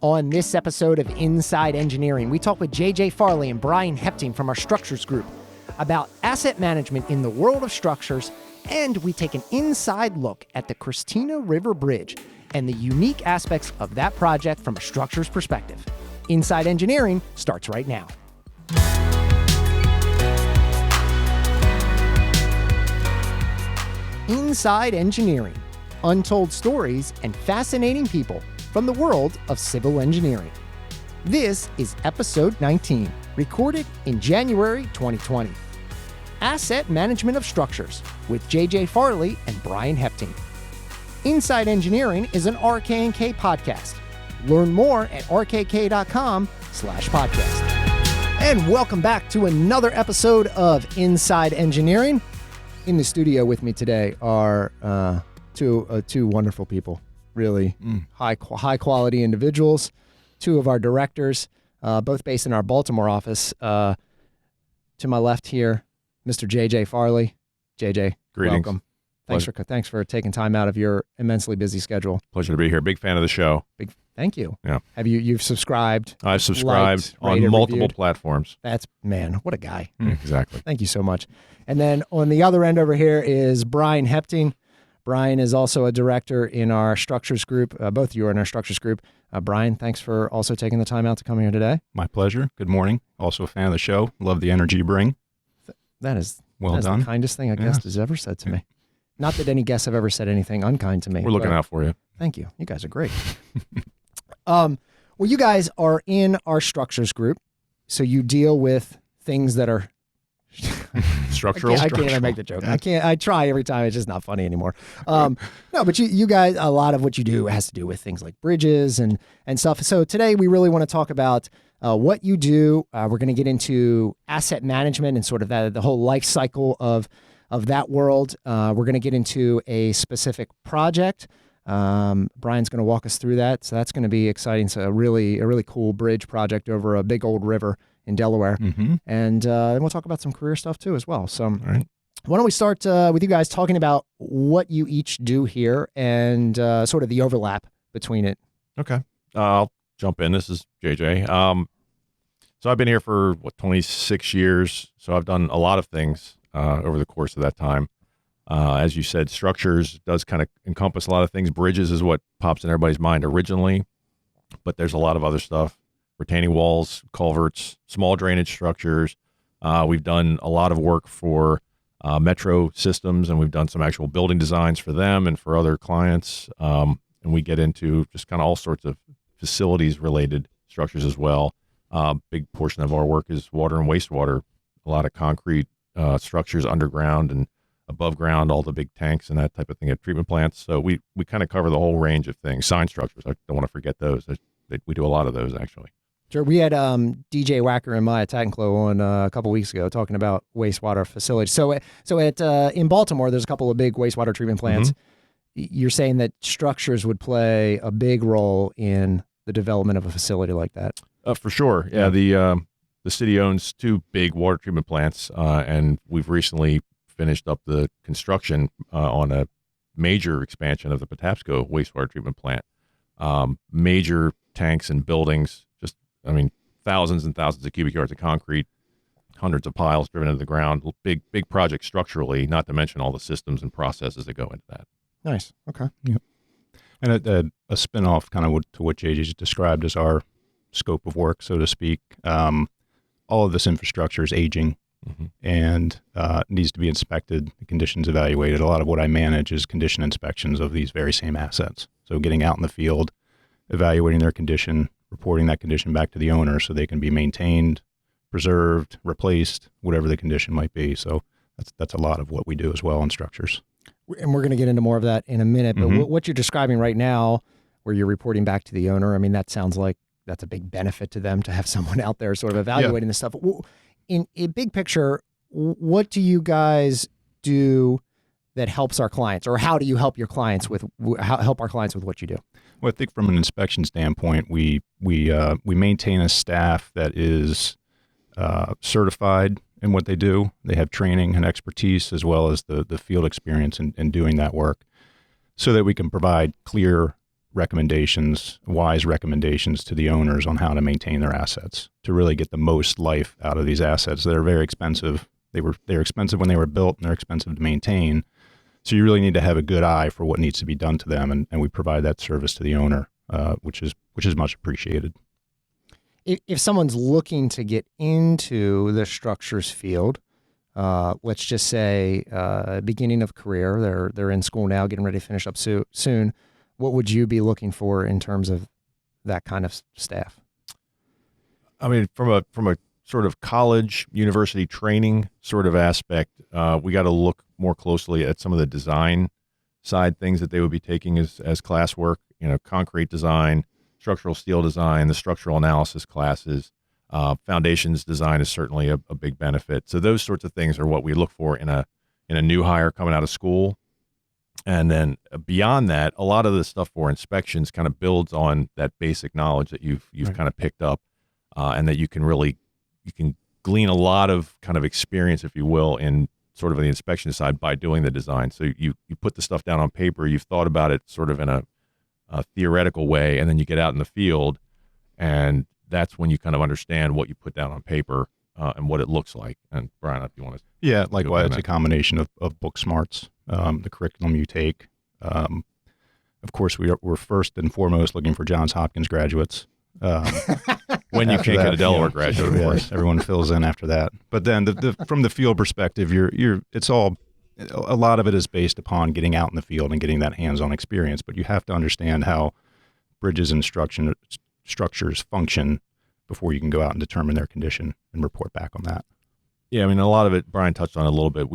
On this episode of Inside Engineering, we talk with JJ Farley and Brian Hepting from our structures group about asset management in the world of structures, and we take an inside look at the Christina River Bridge and the unique aspects of that project from a structures perspective. Inside Engineering starts right now. Inside Engineering, untold stories and fascinating people from the world of civil engineering. This is episode 19, recorded in January 2020. Asset Management of Structures with JJ Farley and Brian Hepting. Inside Engineering is an RK&K podcast. Learn more at rkk.com/podcast. And welcome back to another episode of Inside Engineering. In the studio with me today are two wonderful people. Really high quality individuals. Two of our directors, both based in our Baltimore office. To my left here, Mr. JJ Farley. JJ, greetings. Welcome. Thanks for taking time out of your immensely busy schedule. Pleasure to be here. Big fan of the show. Thank you. Yeah. You've subscribed? I've subscribed on multiple platforms. Man, what a guy. Exactly. Thank you so much. And then on the other end over here is Brian Hepting. Brian is also a director in our structures group. Both of you are in our structures group. Brian, thanks for also taking the time out to come here today. My pleasure. Good morning. Also a fan of the show. Love the energy you bring. That is done. The kindest thing a guest has ever said to me. Not that any guests have ever said anything unkind to me. We're looking out for you. Thank you. You guys are great. Well, you guys are in our structures group, so you deal with things that are structural. I can't even make the joke. I try every time. It's just not funny anymore. No, but you guys, a lot of what you do has to do with things like bridges and stuff. So today we really want to talk about what you do. We're going to get into asset management and sort of the whole life cycle of that world. We're going to get into a specific project. Brian's going to walk us through that. So that's going to be exciting. So a really cool bridge project over a big old river in Delaware. Mm-hmm. And then we'll talk about some career stuff too as well. So all right. Why don't we start with you guys talking about what you each do here and sort of the overlap between it. Okay. I'll jump in. This is JJ. So I've been here for 26 years. So I've done a lot of things over the course of that time. As you said, structures does kind of encompass a lot of things. Bridges is what pops in everybody's mind originally, but there's a lot of other stuff. Retaining walls, culverts, small drainage structures. We've done a lot of work for metro systems, and we've done some actual building designs for them and for other clients. And we get into just kind of all sorts of facilities-related structures as well. Big portion of our work is water and wastewater, a lot of concrete structures underground and above ground, all the big tanks and that type of thing at treatment plants. So we kind of cover the whole range of things. Sign structures, I don't want to forget those. We do a lot of those, actually. Sure. We had DJ Wacker and Maya Tatenklo on a couple weeks ago talking about wastewater facilities. So at in Baltimore, there's a couple of big wastewater treatment plants. Mm-hmm. You're saying that structures would play a big role in the development of a facility like that? For sure. Yeah. The city owns two big water treatment plants, and we've recently finished up the construction on a major expansion of the Patapsco wastewater treatment plant. Major tanks and buildings, thousands and thousands of cubic yards of concrete, hundreds of piles driven into the ground, big project structurally, not to mention all the systems and processes that go into that. Nice. Okay. Yep. And a spin-off kind of to what JJ just described as our scope of work, so to speak. All of this infrastructure is aging. Mm-hmm. And needs to be inspected, the conditions evaluated. A lot of what I manage is condition inspections of these very same assets. So getting out in the field, evaluating their condition, reporting that condition back to the owner so they can be maintained, preserved, replaced, whatever the condition might be. So that's a lot of what we do as well in structures. And we're going to get into more of that in a minute. But Mm-hmm. what you're describing right now, where you're reporting back to the owner, that sounds like that's a big benefit to them to have someone out there sort of evaluating this stuff. In a big picture, what do you guys do that helps our clients, or how do you help your clients help our clients with what you do? Well, I think from an inspection standpoint, we maintain a staff that is certified in what they do. They have training and expertise as well as the field experience in doing that work, so that we can provide clear recommendations, wise recommendations to the owners on how to maintain their assets to really get the most life out of these assets that are very expensive. They're expensive when they were built, and they're expensive to maintain. So you really need to have a good eye for what needs to be done to them, and we provide that service to the owner, which is much appreciated. If someone's looking to get into the structures field, let's just say beginning of career, they're in school now, getting ready to finish up soon. What would you be looking for in terms of that kind of staff? I mean, from a sort of college, university training sort of aspect, we got to look more closely at some of the design side things that they would be taking as classwork. Concrete design, structural steel design, the structural analysis classes, foundations design is certainly a big benefit. So those sorts of things are what we look for in a new hire coming out of school. And then beyond that, a lot of the stuff for inspections kind of builds on that basic knowledge that you've Right. kind of picked up, and that you can glean a lot of kind of experience, if you will, in sort of the inspection side by doing the design. So you put the stuff down on paper, you've thought about it sort of in a theoretical way, and then you get out in the field, and that's when you kind of understand what you put down on paper and what it looks like. And Brian, if you want to. Yeah, likewise, it's a combination of book smarts, the curriculum you take. Of course, we're first and foremost looking for Johns Hopkins graduates. When you can't get a Delaware graduate, of course. Yes, everyone fills in after that. But then from the field perspective, a lot of it is based upon getting out in the field and getting that hands-on experience. But you have to understand how bridges and structures function before you can go out and determine their condition and report back on that. Yeah, I mean, a lot of it, Brian touched on it a little bit.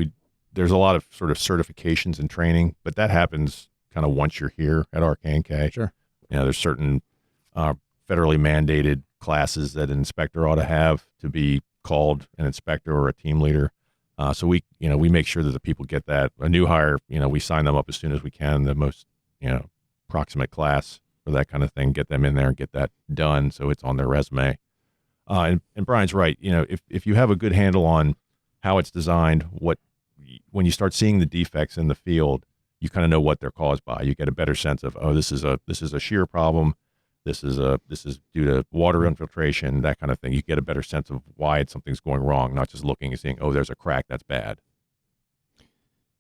There's a lot of sort of certifications and training, but that happens kind of once you're here at RK&K. Sure. There's certain federally mandated classes that an inspector ought to have to be called an inspector or a team leader. So we make sure that the people get that. A new hire, we sign them up as soon as we can, the most, proximate class for that kind of thing, get them in there and get that done so it's on their resume. And Brian's right. If you have a good handle on how it's designed, when you start seeing the defects in the field, you kind of know what they're caused by. You get a better sense of, this is a shear problem. This is due to water infiltration, that kind of thing. You get a better sense of why something's going wrong, not just looking and seeing, there's a crack, that's bad.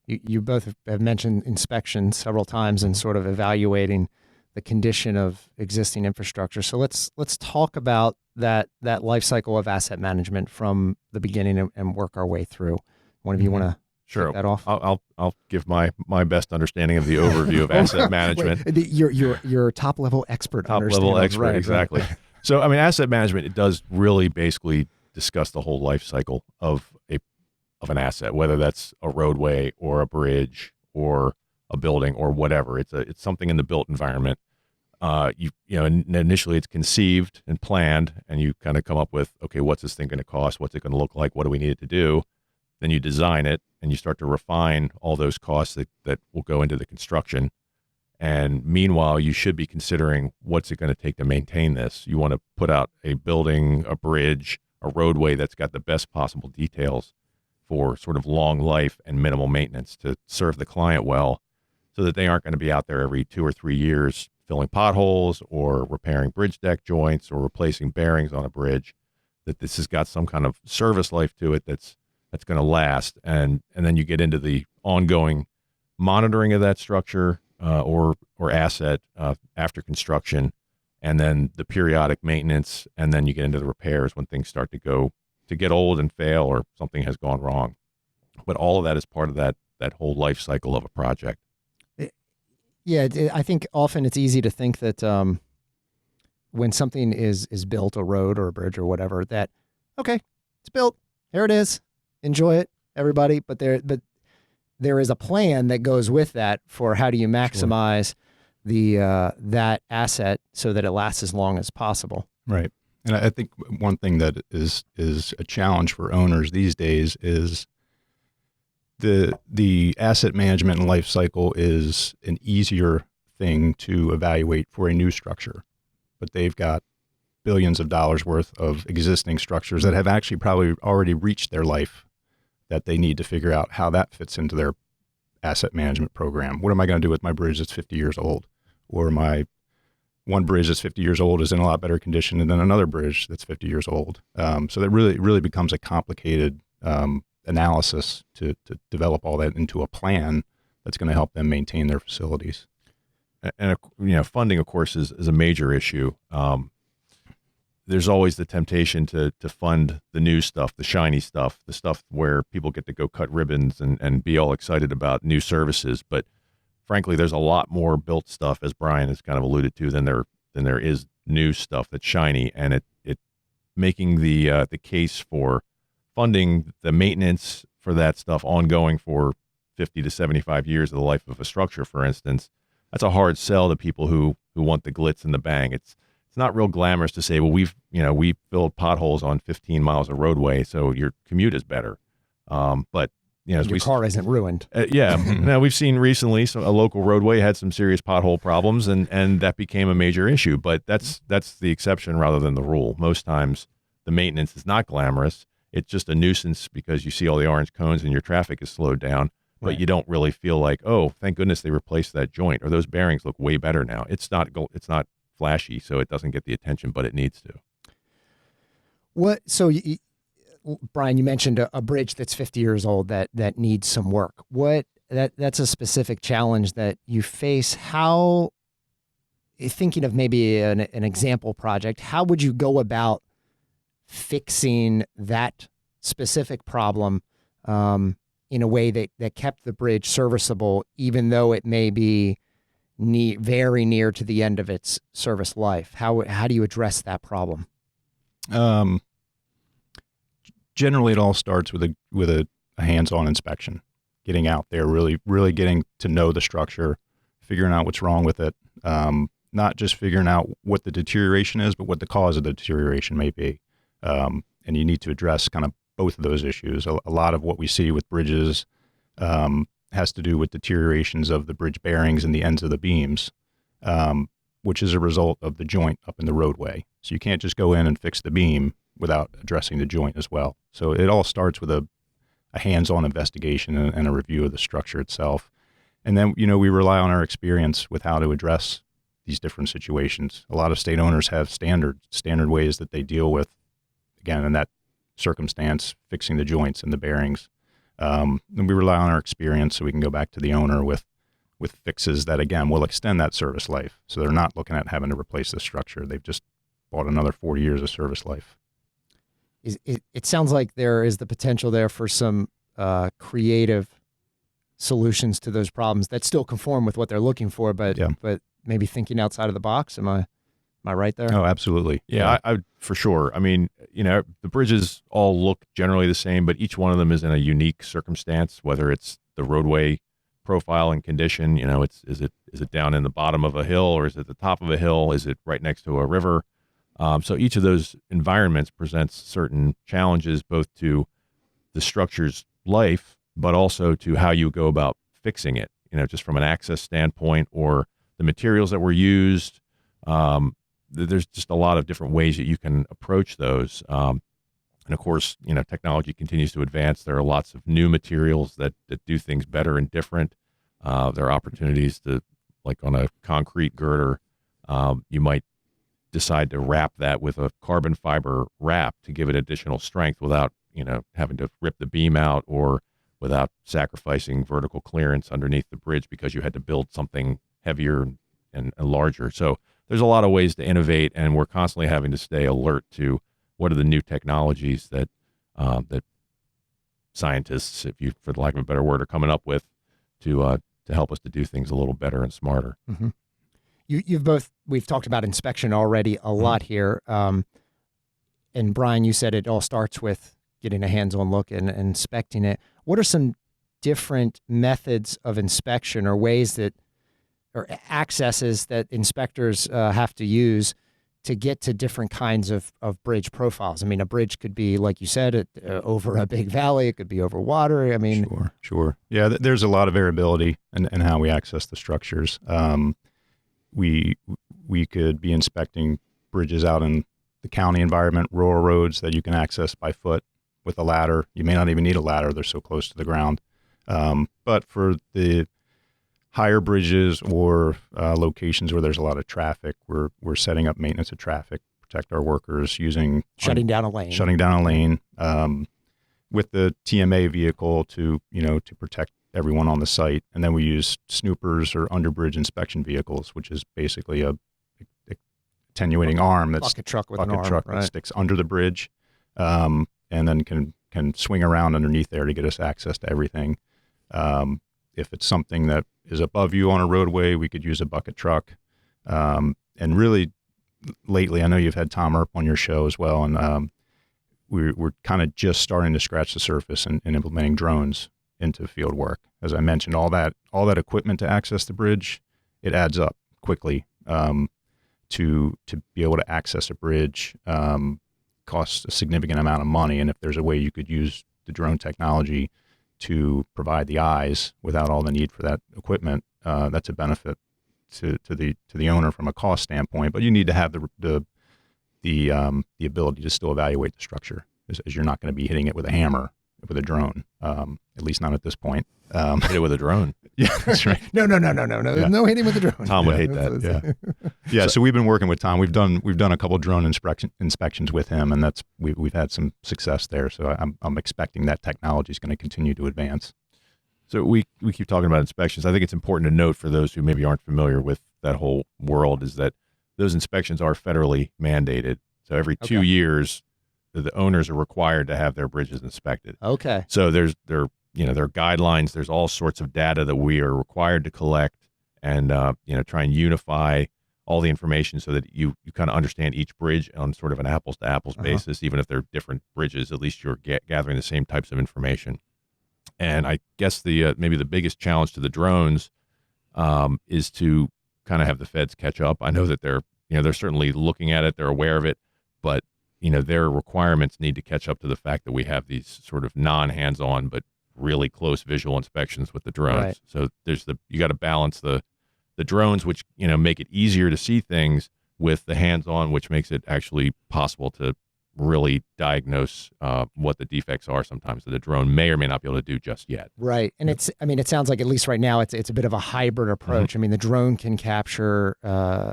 You both have mentioned inspection several times and sort of evaluating the condition of existing infrastructure. So let's talk about that life cycle of asset management from the beginning and work our way through. One of you want to Sure. kick that off? I'll give my best understanding of the overview of asset management. Wait, you're top level expert. Top level expert, right, exactly. Right. So, I mean, asset management, it does really basically discuss the whole life cycle of an asset, whether that's a roadway or a bridge or a building or whatever. It's something in the built environment. Initially it's conceived and planned, and you kind of come up with, okay, what's this thing going to cost? What's it going to look like? What do we need it to do? Then you design it, and you start to refine all those costs that will go into the construction. And meanwhile, you should be considering what's it going to take to maintain this. You want to put out a building, a bridge, a roadway that's got the best possible details for sort of long life and minimal maintenance to serve the client well, so that they aren't going to be out there every 2 or 3 years filling potholes or repairing bridge deck joints or replacing bearings on a bridge, that this has got some kind of service life to it that's going to last. And then you get into the ongoing monitoring of that structure or asset after construction, and then the periodic maintenance, and then you get into the repairs when things start to get old and fail or something has gone wrong. But all of that is part of that whole life cycle of a project. Yeah, I think often it's easy to think that when something is built, a road or a bridge or whatever, that, okay, it's built, there it is, enjoy it, everybody. But there is a plan that goes with that for how do you maximize that asset so that it lasts as long as possible. Right. And I think one thing that is a challenge for owners these days is the asset management and life cycle is an easier thing to evaluate for a new structure, but they've got billions of dollars worth of existing structures that have actually probably already reached their life, that they need to figure out how that fits into their asset management program. What am I going to do with my bridge that's 50 years old, or my one bridge that's 50 years old is in a lot better condition than another bridge that's 50 years old. So that really becomes a complicated analysis to develop all that into a plan that's going to help them maintain their facilities. And funding, of course, is a major issue. There's always the temptation to fund the new stuff, the shiny stuff, the stuff where people get to go cut ribbons and be all excited about new services. But frankly, there's a lot more built stuff, as Brian has kind of alluded to, than there is new stuff that's shiny, and it making the case for funding the maintenance for that stuff ongoing for 50 to 75 years of the life of a structure, for instance. That's a hard sell to people who want the glitz and the bang. It's not real glamorous to say, well, we filled potholes on 15 miles of roadway, so your commute is better. But as your car isn't ruined. Now we've seen recently a local roadway had some serious pothole problems, and that became a major issue. But that's the exception rather than the rule. Most times the maintenance is not glamorous. It's just a nuisance because you see all the orange cones and your traffic is slowed down. But you don't really feel like, oh, thank goodness they replaced that joint, or those bearings look way better now. It's not flashy, so it doesn't get the attention, but it needs to. So Brian, you mentioned a bridge that's 50 years old that needs some work. That's a specific challenge that you face. How, thinking of maybe an example project, how would you go about fixing that specific problem in a way that kept the bridge serviceable, even though it may be very near to the end of its service life? How do you address that problem? Generally, it all starts with a hands-on inspection, getting out there, really getting to know the structure, figuring out what's wrong with it, not just figuring out what the deterioration is, but what the cause of the deterioration may be. And you need to address kind of both of those issues. A lot of what we see with bridges has to do with deteriorations of the bridge bearings and the ends of the beams, which is a result of the joint up in the roadway. So you can't just go in and fix the beam without addressing the joint as well. So it all starts with a hands-on investigation and a review of the structure itself. And then, we rely on our experience with how to address these different situations. A lot of state owners have standard ways that they deal with, again, in that circumstance, fixing the joints and the bearings. And we rely on our experience so we can go back to the owner with fixes that, again, will extend that service life. So they're not looking at having to replace the structure. They've just bought another 40 years of service life. It sounds like there is the potential there for some creative solutions to those problems that still conform with what they're looking for, but maybe thinking outside of the box. Am I right there? Oh, absolutely. Yeah, I for sure. I mean, the bridges all look generally the same, but each one of them is in a unique circumstance, whether it's the roadway profile and condition. Is it down in the bottom of a hill, or is it the top of a hill? Is it right next to a river? So each of those environments presents certain challenges, both to the structure's life, but also to how you go about fixing it, just from an access standpoint or the materials that were used. There's just a lot of different ways that you can approach those. And of course, technology continues to advance. There are lots of new materials that do things better and different. There are opportunities to, like on a concrete girder, you might decide to wrap that with a carbon fiber wrap to give it additional strength without, having to rip the beam out, or without sacrificing vertical clearance underneath the bridge because you had to build something heavier and larger. So there's a lot of ways to innovate, and we're constantly having to stay alert to what are the new technologies that scientists, for the lack of a better word, are coming up with to help us to do things a little better and smarter. Mm-hmm. We've talked about inspection already a lot here. And Brian, you said it all starts with getting a hands-on look and inspecting it. What are some different methods of inspection or ways or accesses that inspectors have to use to get to different kinds of bridge profiles? I mean, a bridge could be, like you said, over a big valley. It could be over water. I mean, Sure. Yeah, there's a lot of variability in how we access the structures. We could be inspecting bridges out in the county environment, rural roads that you can access by foot with a ladder. You may not even need a ladder. They're so close to the ground. But for the higher bridges or locations where there's a lot of traffic, we're setting up maintenance of traffic, protect our workers using Shutting down a lane. Shutting down a lane with the TMA vehicle to protect everyone on the site. And then we use snoopers or underbridge inspection vehicles, which is basically a attenuating arm that's bucket truck with an arm, that right. sticks under the bridge, and then can swing around underneath there to get us access to everything. If it's something that is above you on a roadway, we could use a bucket truck. And really, lately, I know you've had Tom Earp on your show as well, and we're kind of just starting to scratch the surface and implementing drones into field work. As I mentioned, all that equipment to access the bridge, it adds up quickly. To be able to access a bridge costs a significant amount of money, and if there's a way you could use the drone technology to provide the eyes without all the need for that equipment, that's a benefit to the owner from a cost standpoint. But you need to have the ability to still evaluate the structure, as you're not going to be hitting it with a hammer with a drone, at least not at this point. Hit it with a drone. Yeah, that's right. No. Yeah. No hitting with the drone. Tom would hate that. Yeah. So we've been working with Tom. We've done a couple drone inspections with him, and we've had some success there. So I'm expecting that technology is going to continue to advance. So we keep talking about inspections. I think it's important to note for those who maybe aren't familiar with that whole world is that those inspections are federally mandated. So every 2 years, the owners are required to have their bridges inspected. Okay. So there are guidelines. There's all sorts of data that we are required to collect and try and unify all the information so that you kind of understand each bridge on sort of an apples to apples basis. Even if they're different bridges, at least you're gathering the same types of information. And I guess the maybe the biggest challenge to the drones is to kind of have the feds catch up. I know that they're certainly looking at it, they're aware of it, but their requirements need to catch up to the fact that we have these sort of non-hands-on but really close visual inspections with the drones. Right. So you got to balance the drones, which make it easier to see things, with the hands-on, which makes it actually possible to really diagnose what the defects are sometimes that the drone may or may not be able to do just yet. Right. And it sounds like, at least right now, it's a bit of a hybrid approach. Mm-hmm. I mean, the drone can capture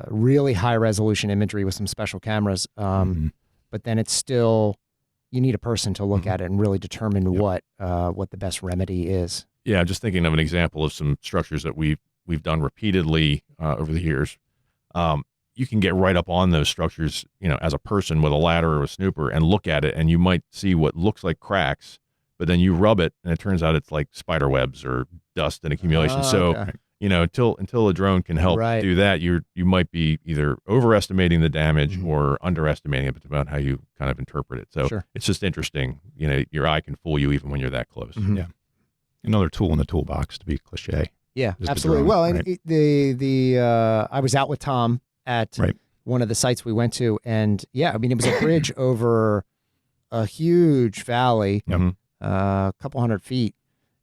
really high resolution imagery with some special cameras. But then it's still, you need a person to look at it and really determine what the best remedy is. Yeah, just thinking of an example of some structures that we've done repeatedly over the years. You can get right up on those structures, as a person with a ladder or a snooper, and look at it, and you might see what looks like cracks, but then you rub it, and it turns out it's like spider webs or dust and accumulation. Until a drone can help do that, you might be either overestimating the damage or underestimating it. It's about how you kind of interpret it. So It's just interesting. Your eye can fool you even when you're that close. Yeah. Another tool in the toolbox, to be cliche. Yeah, is absolutely. Drone, well, and I was out with Tom at one of the sites we went to, and it was a bridge over a huge valley, a couple hundred feet,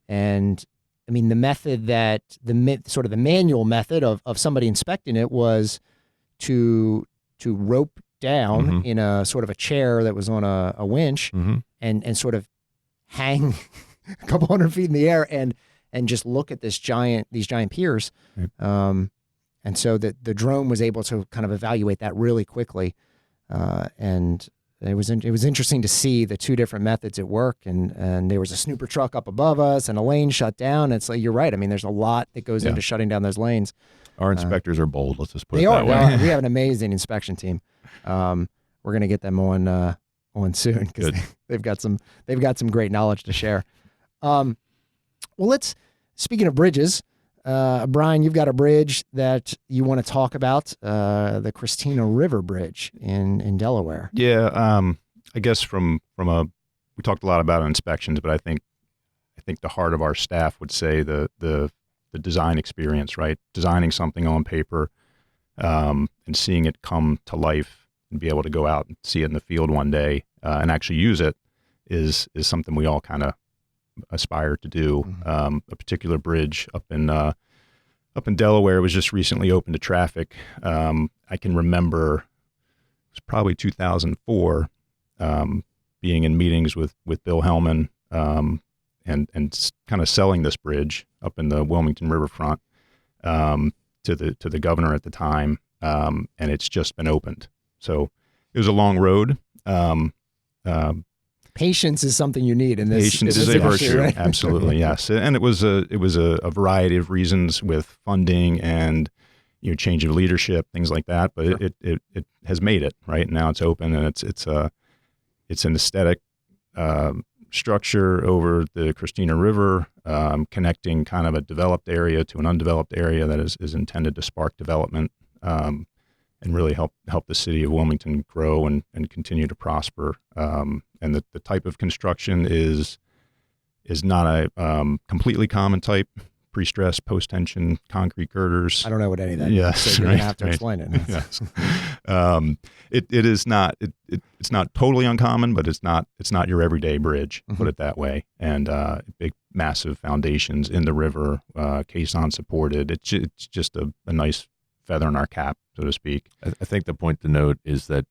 and I mean, the method that the manual method of somebody inspecting it was to rope down in a sort of a chair that was on a winch and sort of hang a couple hundred feet in the air and just look at these giant piers. And so that the drone was able to kind of evaluate that really quickly. And it was interesting to see the two different methods at work, and there was a snooper truck up above us and a lane shut down. It's like, you're right. I mean, there's a lot that goes into shutting down those lanes. Our inspectors are bold. Let's just put it that way. Well, we have an amazing inspection team. We're going to get them on soon because they've got some great knowledge to share. Speaking of bridges, Brian, you've got a bridge that you want to talk about, the Christina River Bridge in Delaware. Yeah, I guess we talked a lot about inspections, but I think the heart of our staff would say the design experience, right? Designing something on paper and seeing it come to life and be able to go out and see it in the field one day and actually use it is something we all kind of aspire to do. A particular bridge up in Delaware was just recently open to traffic. I can remember it was probably 2004, being in meetings with Bill Hellman and kind of selling this bridge up in the Wilmington riverfront. to the governor at the time, and it's just been opened. So it was a long road. Patience is something you need in this. Patience is a virtue, right? absolutely, yes. And it was a variety of reasons with funding and change of leadership, things like that. But Sure. it has made it right now. It's open, and it's an aesthetic structure over the Christina River, connecting kind of a developed area to an undeveloped area that is intended to spark development and really help the city of Wilmington grow and continue to prosper. And the type of construction is not a completely common type. Pre-stressed, post-tension concrete girders. I don't know what any of that Yes, is, so you're right, going to have to right. explain it. Yes. It is not. It's not totally uncommon, but it's not your everyday bridge. Mhm. Put it that way. And big, massive foundations in the river, caisson supported. It's just a nice feather in our cap, so to speak. I think the point to note is that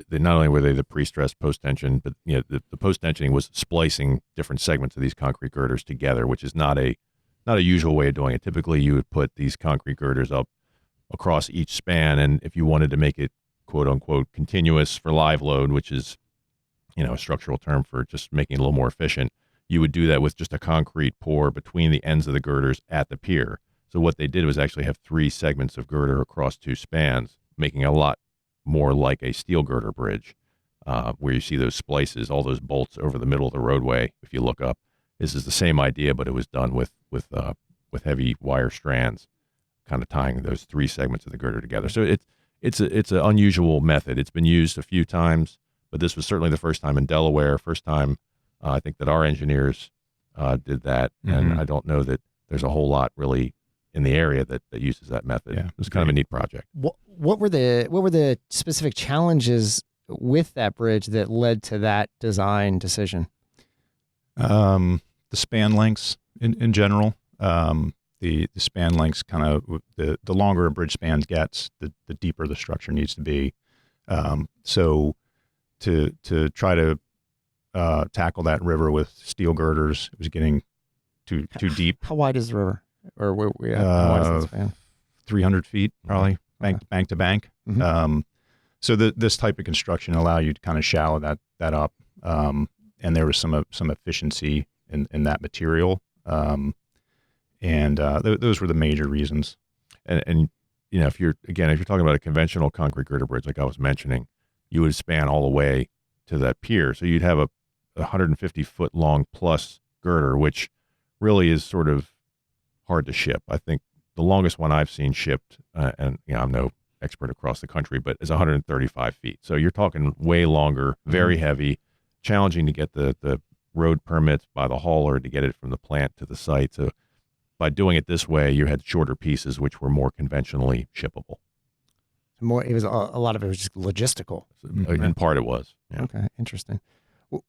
they not only were they the pre-stressed post-tension, but the post-tensioning was splicing different segments of these concrete girders together, which is not a usual way of doing it. Typically, you would put these concrete girders up across each span, and if you wanted to make it quote unquote continuous for live load, which is a structural term for just making it a little more efficient, you would do that with just a concrete pour between the ends of the girders at the pier. So what they did was actually have 3 segments of girder across 2 spans, making a lot more like a steel girder bridge, where you see those splices, all those bolts over the middle of the roadway. If you look up, this is the same idea, but it was done with heavy wire strands, kind of tying those 3 segments of the girder together. So it's an unusual method. It's been used a few times, but this was certainly the first time in Delaware. First time I think that our engineers did that, and Mhm. I don't know that there's a whole lot really in the area that uses that method. Yeah. It was kind of a neat project. What were the specific challenges with that bridge that led to that design decision? The span lengths in general. The span lengths kind of the longer a bridge span gets, the deeper the structure needs to be. So to try to tackle that river with steel girders, it was getting too deep. How wide is the river? Or how wide is that span? 300 feet probably, bank to bank. Mhm. So this type of construction allow you to kind of shallow that up, and there was some efficiency in that material, and those were the major reasons. And if you're talking about a conventional concrete girder bridge, like I was mentioning, you would span all the way to that pier. So you'd have a 150 foot long plus girder, which really is sort of hard to ship. I think the longest one I've seen shipped, and I'm no expert across the country, but is 135 feet. So you're talking way longer, very heavy, challenging to get the road permits by the hauler to get it from the plant to the site. So by doing it this way, you had shorter pieces, which were more conventionally shippable. It was a lot of it was just logistical. So, in part, it was. Yeah. Okay, interesting.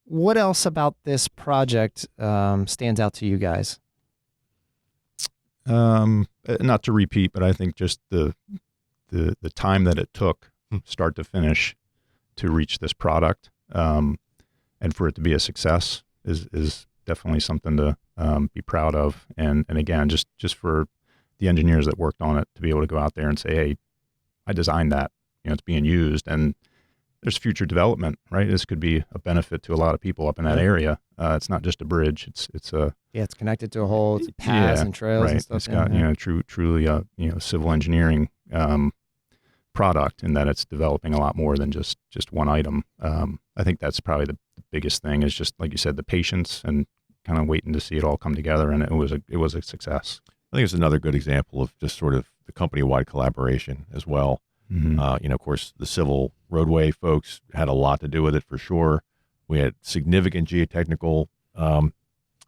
What else about this project stands out to you guys? Not to repeat, but I think just the time that it took, start to finish, to reach this product, and for it to be a success is definitely something to be proud of. And again, just for the engineers that worked on it to be able to go out there and say, hey, I designed that, it's being used, and there's future development, right? This could be a benefit to a lot of people up in that area. It's not just a bridge. It's connected to a whole paths and trails right. and stuff. It's got truly a civil engineering product, in that it's developing a lot more than just one item. I think that's probably the biggest thing, is just like you said, the patience and kind of waiting to see it all come together, and it was a success. I think it's another good example of just sort of the company-wide collaboration as well. Mm-hmm. Of course, the civil roadway folks had a lot to do with it for sure. We had significant geotechnical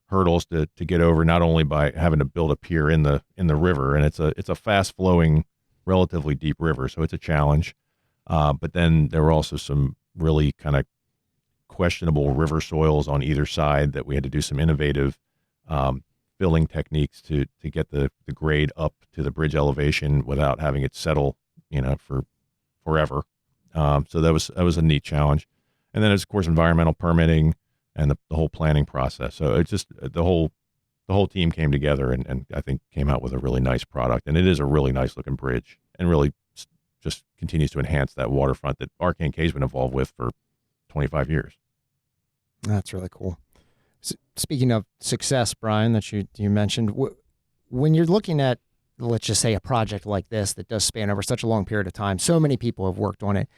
hurdles to get over, not only by having to build a pier in the river, and it's a fast-flowing, relatively deep river, so it's a challenge. But then there were also some really kind of questionable river soils on either side that we had to do some innovative filling techniques to get the grade up to the bridge elevation without having it settle, for forever. So that was a neat challenge. And then, of course, environmental permitting and the whole planning process. So it's just the whole the whole team came together and I think came out with a really nice product. And it is a really nice looking bridge and really just continues to enhance that waterfront that RK&K has been involved with for 25 years. That's really cool. Speaking of success, Brian, that you mentioned, when you're looking at, let's just say, a project like this that does span over such a long period of time, so many people have worked on it.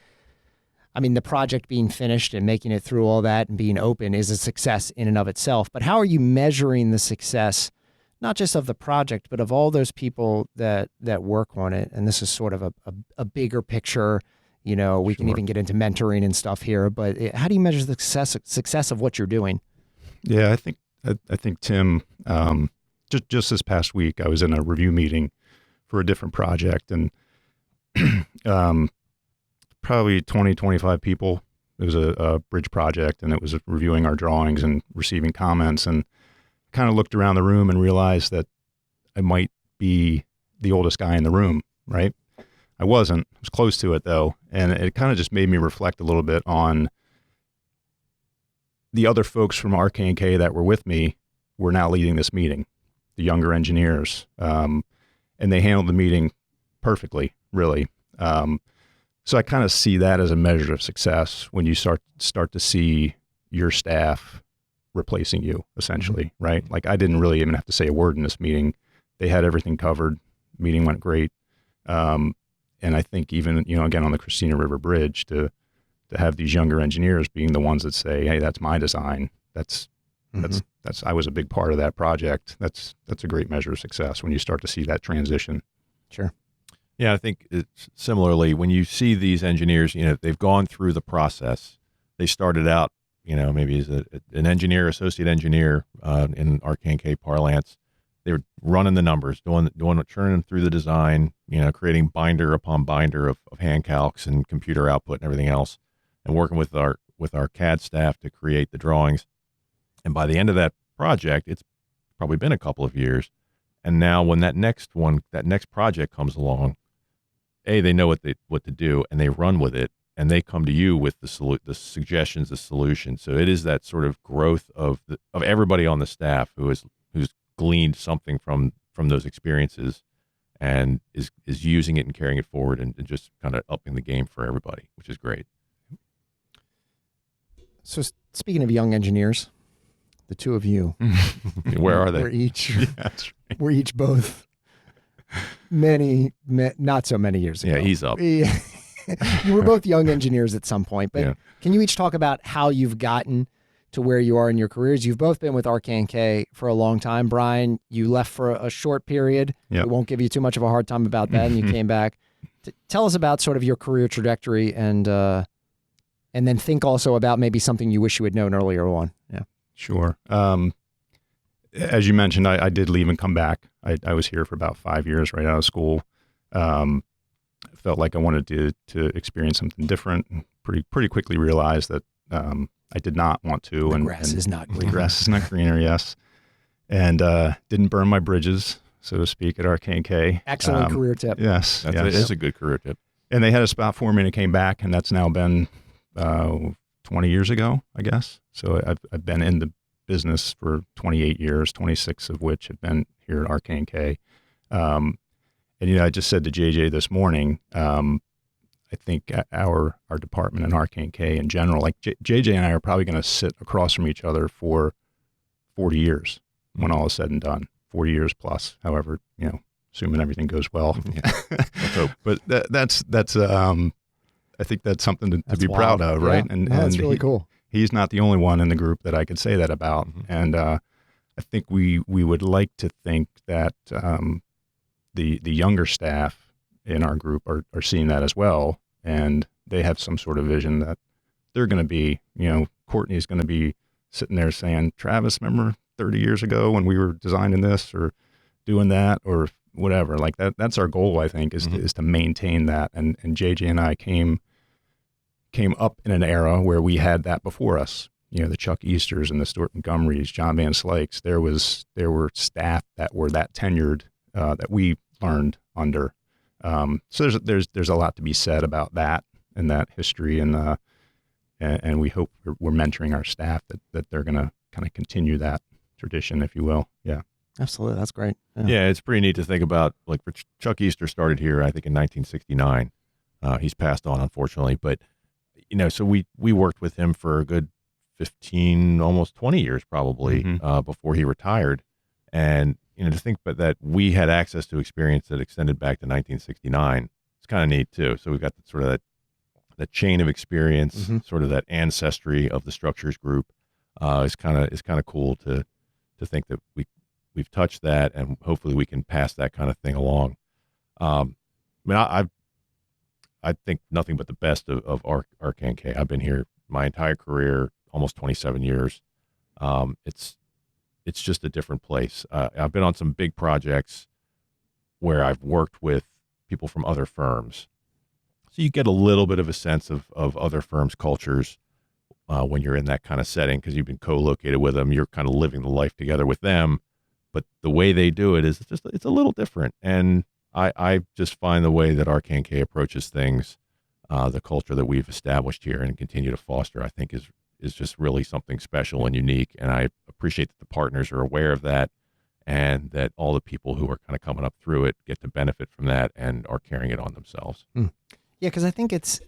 I mean, the project being finished and making it through all that and being open is a success in and of itself. But how are you measuring the success, not just of the project, but of all those people that work on it? And this is sort of a bigger picture. You know, we can even get into mentoring and stuff here. But how do you measure the success of what you're doing? Yeah, I think Tim, just this past week, I was in a review meeting for a different project, and probably 20, 25 people. It was a bridge project, and it was reviewing our drawings and receiving comments, and kind of looked around the room and realized that I might be the oldest guy in the room, right? I wasn't. I was close to it, though, and it kind of just made me reflect a little bit on the other folks from RK&K that were with me were now leading this meeting, the younger engineers, and they handled the meeting perfectly, really. So I kind of see that as a measure of success when you start to see your staff replacing you, essentially, right? Like, I didn't really even have to say a word in this meeting. They had everything covered. Meeting went great. And I think even, you know, again, on the Christina River Bridge, to have these younger engineers being the ones that say, hey, that's my design. That's I was a big part of that project. That's a great measure of success when you start to see that transition. Sure. Yeah, I think it's similarly when you see these engineers, you know, they've gone through the process. They started out, you know, maybe as an engineer, associate engineer in RK&K parlance. They were running the numbers, churning through the design, you know, creating binder upon binder of hand calcs and computer output and everything else, and working with our CAD staff to create the drawings. And by the end of that project, it's probably been a couple of years. And now when that next project comes along, they know what to do, and they run with it, and they come to you with the suggestions, the solutions. So it is that sort of growth of everybody on the staff who's gleaned something from those experiences and is using it and carrying it forward and just kind of upping the game for everybody, which is great. So speaking of young engineers, the two of you, where are they? We're each both not so many years ago. Yeah, he's up. You were both young engineers at some point, but yeah. Can you each talk about how you've gotten to where you are in your careers? You've both been with RK&K for a long time. Brian, you left for a short period. Yep. We won't give you too much of a hard time about that, and you came back. Tell us about sort of your career trajectory, and then think also about maybe something you wish you had known earlier on. Yeah. Sure. As you mentioned, I did leave and come back. I was here for about 5 years right out of school. Felt like I wanted to experience something different. Pretty quickly realized that I did not want to. The grass is not greener. The grass is not greener, yes. And didn't burn my bridges, so to speak, at RK&K. Excellent career tip. Yes. It is a good career tip. And they had a spot for me and I came back, and that's now been 20 years ago, I guess. So I've been in the business for 28 years, 26 of which have been here at RK&K. And, you know, I just said to JJ this morning, I think our department and RK&K in general, like JJ and I are probably going to sit across from each other for 40 years when all is said and done, 40 years plus, however, you know, assuming everything goes well. Yeah. Let's hope. But that's I think that's something to be proud of, right? Yeah. That's really cool. He's not the only one in the group that I could say that about. Mm-hmm. And I think we would like to think that the younger staff in our group are seeing that as well. And they have some sort of vision that they're going to be, you know, Courtney's going to be sitting there saying, Travis, remember 30 years ago when we were designing this or doing that or whatever, like that's our goal, I think, is to maintain that. And JJ and I came up in an era where we had that before us. You know, the Chuck Easters and the Stuart Montgomerys, John Van Slikes. There were staff that were that tenured that we learned under. So there's a lot to be said about that and that history, and we hope we're mentoring our staff that they're going to kind of continue that tradition, if you will. Yeah. Absolutely. That's great. Yeah, it's pretty neat to think about. Like Chuck Easter started here, I think, in 1969. He's passed on, unfortunately, but so we worked with him for a good 15, almost 20 years probably before he retired, and to think but that we had access to experience that extended back to 1969. It's kind of neat too. So we've got that chain of experience, sort of that ancestry of the structures group. It's kind of cool to think that we've touched that, and hopefully we can pass that kind of thing along. I mean, I think nothing but the best of RK&K. I've been here my entire career, almost 27 years. It's just a different place. I've been on some big projects where I've worked with people from other firms. So you get a little bit of a sense of other firms' cultures when you're in that kind of setting, because you've been co-located with them. You're kind of living the life together with them. But the way they do it it's a little different. And I just find the way that RK&K approaches things, the culture that we've established here and continue to foster, I think is just really something special and unique. And I appreciate that the partners are aware of that, and that all the people who are kind of coming up through it get to benefit from that and are carrying it on themselves. Yeah, because I think it's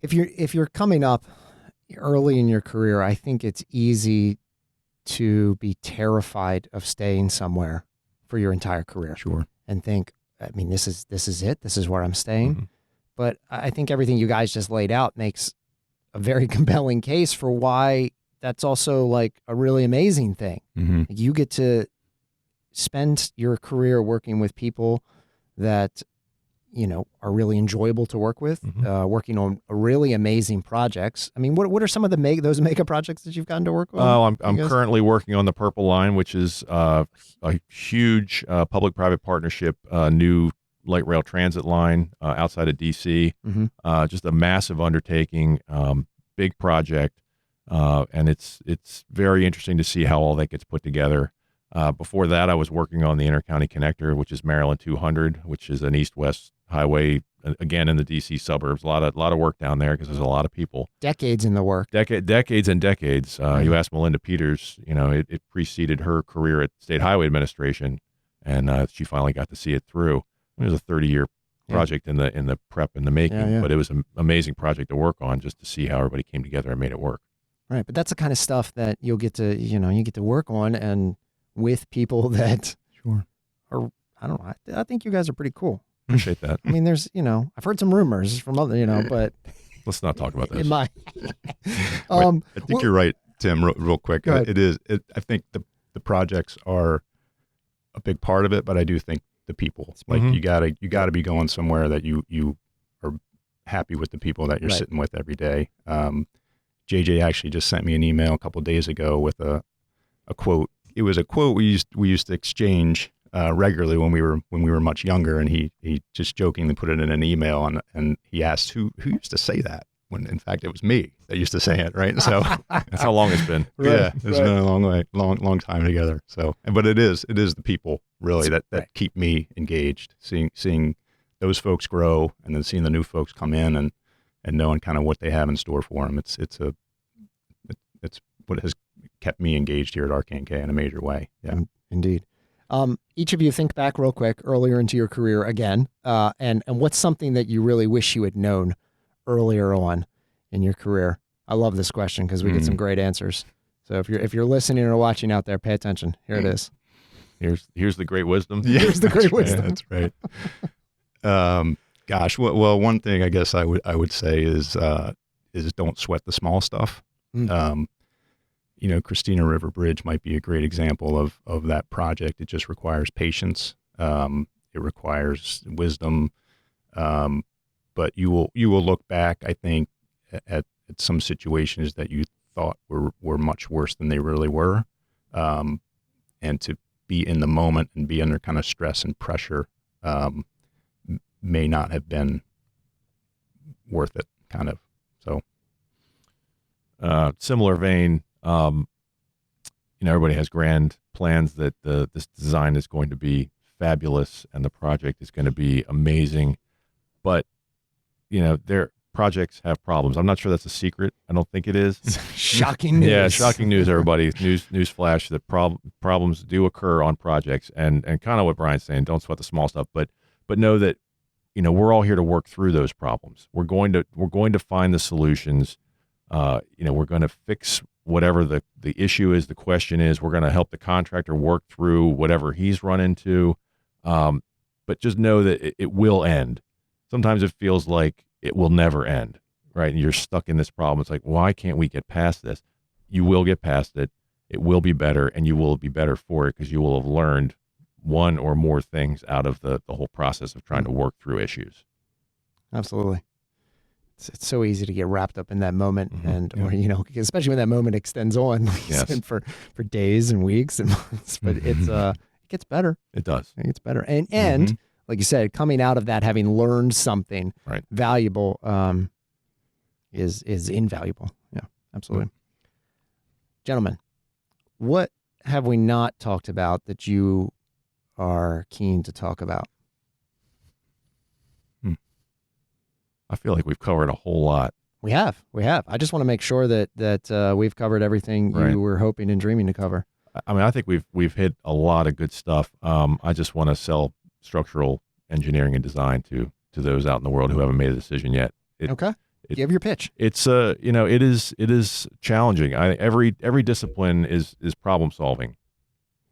if you're coming up early in your career, I think it's easy to be terrified of staying somewhere for your entire career. Sure. And think, I mean, this is it. This is where I'm staying. But I think everything you guys just laid out makes a very compelling case for why that's also like a really amazing thing. You get to spend your career working with people that are really enjoyable to work with, working on really amazing projects. I mean, what are some of those mega projects that you've gotten to work on? Oh, I'm currently working on the Purple Line, which is a huge public-private partnership, new light rail transit line outside of D.C. Just a massive undertaking, big project, and it's very interesting to see how all that gets put together. Before that, I was working on the Intercounty Connector, which is Maryland 200, which is an east-west highway, again in the D.C. suburbs. A lot of work down there because there's a lot of people. Decades in the work. Decades and decades. You ask Melinda Peters, it preceded her career at State Highway Administration, and she finally got to see it through. It was a 30-year project in the prep and the making, but it was an amazing project to work on, just to see how everybody came together and made it work. Right, but that's the kind of stuff that you'll get to, you get to work on and with people that are, I don't know, I think you guys are pretty cool. Appreciate that. I mean, there's, I've heard some rumors from other, but let's not talk about this. In my, I think you're right, Tim. Real quick, it is. I think the projects are a big part of it, but I do think the people, like you gotta be going somewhere that you are happy with the people that you're sitting with every day. JJ actually just sent me an email a couple of days ago with a quote. It was a quote we used to exchange regularly when we were much younger, and he just jokingly put it in an email, and he asked who used to say that, when in fact it was me that used to say it, right? So that's how long it's been. It's been a long time together. So, but it is the people really that keep me engaged, seeing those folks grow, and then seeing the new folks come in and knowing kind of what they have in store for them. It's what has kept me engaged here at RK&K in a major way. Yeah, indeed. Each of you think back real quick earlier into your career again, and what's something that you really wish you had known earlier on in your career? I love this question because we get some great answers. So if you're listening or watching out there, pay attention. Here it is. Here's the great wisdom. Yeah, here's the great wisdom. That's right. Gosh, well, one thing I guess I would say is don't sweat the small stuff. Christina River Bridge might be a great example of that project. It just requires patience. It requires wisdom. But you will look back, I think, at some situations that you thought were much worse than they really were. And to be in the moment and be under kind of stress and pressure may not have been worth it, kind of. So, similar vein, everybody has grand plans that this design is going to be fabulous and the project is going to be amazing. But, projects have problems. I'm not sure that's a secret. I don't think it is. Shocking news. Yeah, shocking news, everybody. News flash that problems do occur on projects, and kind of what Brian's saying. Don't sweat the small stuff, but know that we're all here to work through those problems. We're going to find the solutions. We're going to fix whatever the issue is, the question is. We're going to help the contractor work through whatever he's run into. But just know that it will end. Sometimes it feels like it will never end, right? And you're stuck in this problem. It's like, why can't we get past this? You will get past it. It will be better, and you will be better for it because you will have learned one or more things out of the whole process of trying to work through issues. Absolutely. It's so easy to get wrapped up in that moment, or especially when that moment extends on, like you said, for days and weeks and months. But it gets better. It does. It gets better, and like you said, coming out of that, having learned something valuable, is invaluable. Yeah, absolutely. Gentlemen, what have we not talked about that you are keen to talk about? I feel like we've covered a whole lot. We have. I just want to make sure that we've covered everything you were hoping and dreaming to cover. I mean, I think we've hit a lot of good stuff. I just want to sell structural engineering and design to those out in the world who haven't made a decision yet. Give your pitch. It's it is challenging. Every discipline is problem solving,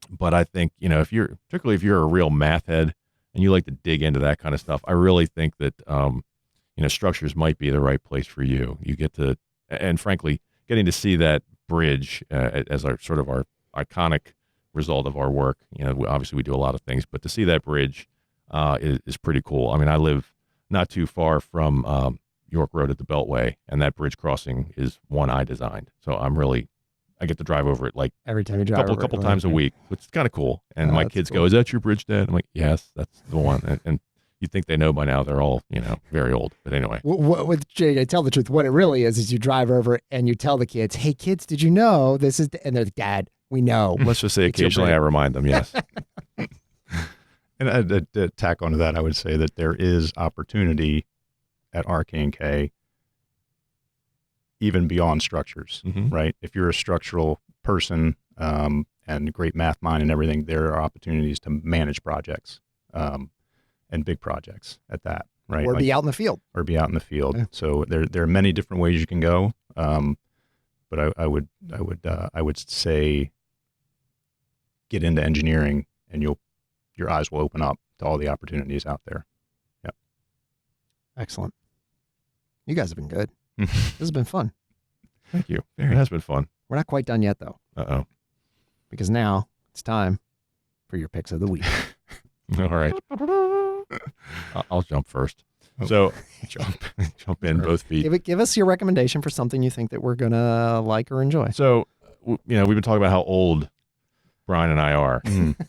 but I think particularly if you're a real math head and you like to dig into that kind of stuff, I really think that structures might be the right place for you. You get to, and frankly, getting to see that bridge as our iconic result of our work. Obviously we do a lot of things, but to see that bridge is pretty cool. I mean, I live not too far from York Road at the Beltway, and that bridge crossing is one I designed. So I get to drive over it like every time you drive a couple times a week, which is kind of cool. And my kids go, "Is that your bridge, Dad?" I'm like, "Yes, that's the one." And you'd think they know by now. They're all, very old. But anyway. With Jay, I tell the truth. What it really is you drive over it and you tell the kids, "Hey, kids, did you know this is?" And they're like, "Dad, we know." Let's just say occasionally I remind them, yes. And to tack onto that, I would say that there is opportunity at RK&K even beyond structures, right? If you're a structural person and great math mind and everything, there are opportunities to manage projects and big projects at that, right? Or be out in the field. Yeah. So there are many different ways you can go, but I would say get into engineering and your eyes will open up to all the opportunities out there. Yep. Excellent. You guys have been good. This has been fun. Thank you. It has been fun. We're not quite done yet, though. Uh-oh. Because now it's time for your picks of the week. All right. I'll jump first. So jump in both feet. Give us your recommendation for something you think that we're going to like or enjoy. So, we've been talking about how old Brian and I are.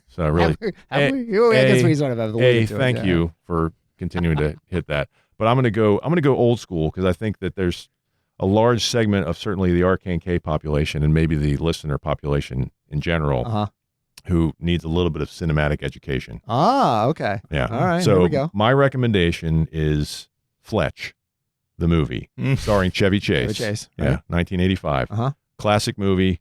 So really, I guess we sort of have the lead to it. Thank you for continuing to hit that. But I'm going to go old school because I think that there's a large segment of certainly the RK&K population and maybe the listener population in general who needs a little bit of cinematic education. Ah, okay. Yeah. All right. So here we go. my recommendation is Fletch, the movie, starring Chevy Chase. Chevy Chase. Yeah, 1985. Classic movie,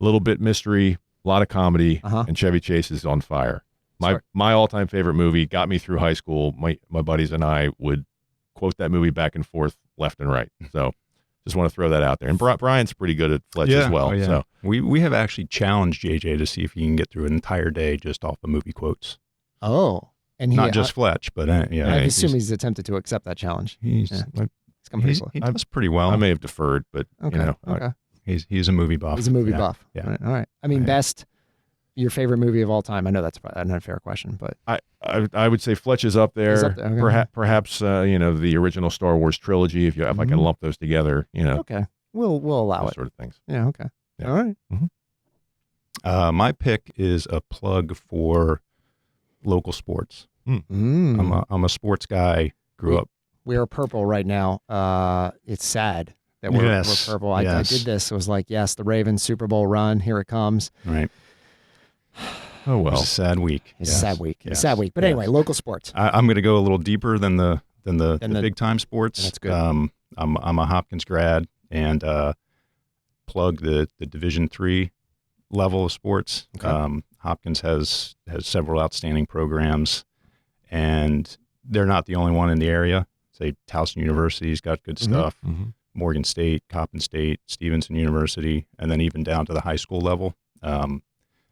a little bit mystery, a lot of comedy, and Chevy Chase is on fire. My all-time favorite movie, got me through high school. My buddies and I would quote that movie back and forth, left and right. So just want to throw that out there. And Brian's pretty good at Fletch as well. Oh, yeah. So we have actually challenged JJ to see if he can get through an entire day just off of movie quotes. Oh, and not just Fletch, but I assume he's attempted to accept that challenge. He's come pretty close. He does pretty well. I may have deferred, but he's a movie buff. He's a movie buff. Yeah. All right. I mean, best. Your favorite movie of all time? I know that's not a fair question, but I would say Fletch is up there. Okay. Perhaps the original Star Wars trilogy. If I can lump those together, Okay, we'll allow it. Sort of things. Yeah. Okay. Yeah. All right. My pick is a plug for local sports. I'm a sports guy. Grew up. We are purple right now. It's sad that we're purple. I did this. It was like, yes, the Ravens Super Bowl run. Here it comes. Right. Oh, well. It's a sad week. It's a sad week. Yes. It's a sad week. But anyway, local sports. I'm going to go a little deeper than the big time sports. That's good. I'm a Hopkins grad, and plug the Division III level of sports. Okay. Hopkins has several outstanding programs, and they're not the only one in the area. Say Towson University's got good stuff. Mm-hmm. Morgan State, Coppin State, Stevenson University, and then even down to the high school level.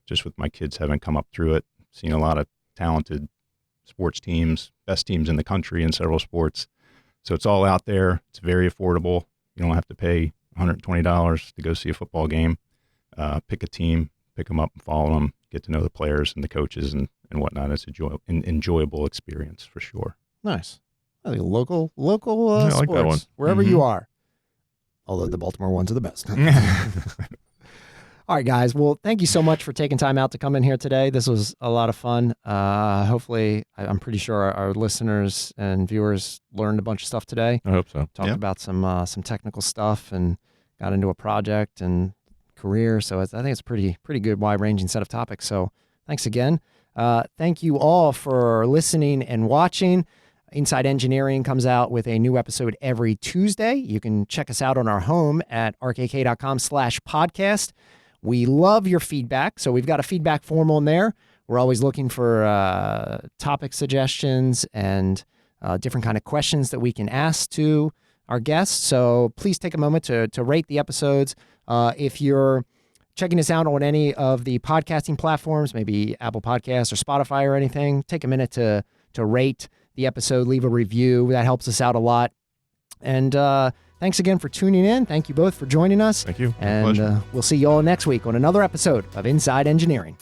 Just with my kids having come up through it, seen a lot of talented sports teams, best teams in the country in several sports. So it's all out there. It's very affordable. You don't have to pay $120 to go see a football game. Pick a team, pick them up and follow them, get to know the players and the coaches and whatnot. It's an enjoyable experience for sure. Nice. I think local I like sports, that one. wherever Mhm. you are. Although the Baltimore ones are the best. All right, guys. Well, thank you so much for taking time out to come in here today. This was a lot of fun. Hopefully, I'm pretty sure our listeners and viewers learned a bunch of stuff today. I hope so. Talked about some technical stuff and got into a project and career. So I think it's a pretty good, wide-ranging set of topics. So thanks again. Thank you all for listening and watching. Inside Engineering comes out with a new episode every Tuesday. You can check us out on our home at rkk.com/podcast. We love your feedback. So we've got a feedback form on there. We're always looking for topic suggestions and different kind of questions that we can ask to our guests. So please take a moment to rate the episodes. If you're checking us out on any of the podcasting platforms, maybe Apple Podcasts or Spotify or anything, take a minute to rate the episode, leave a review. That helps us out a lot. And thanks again for tuning in. Thank you both for joining us. Thank you. And we'll see you all next week on another episode of Inside Engineering.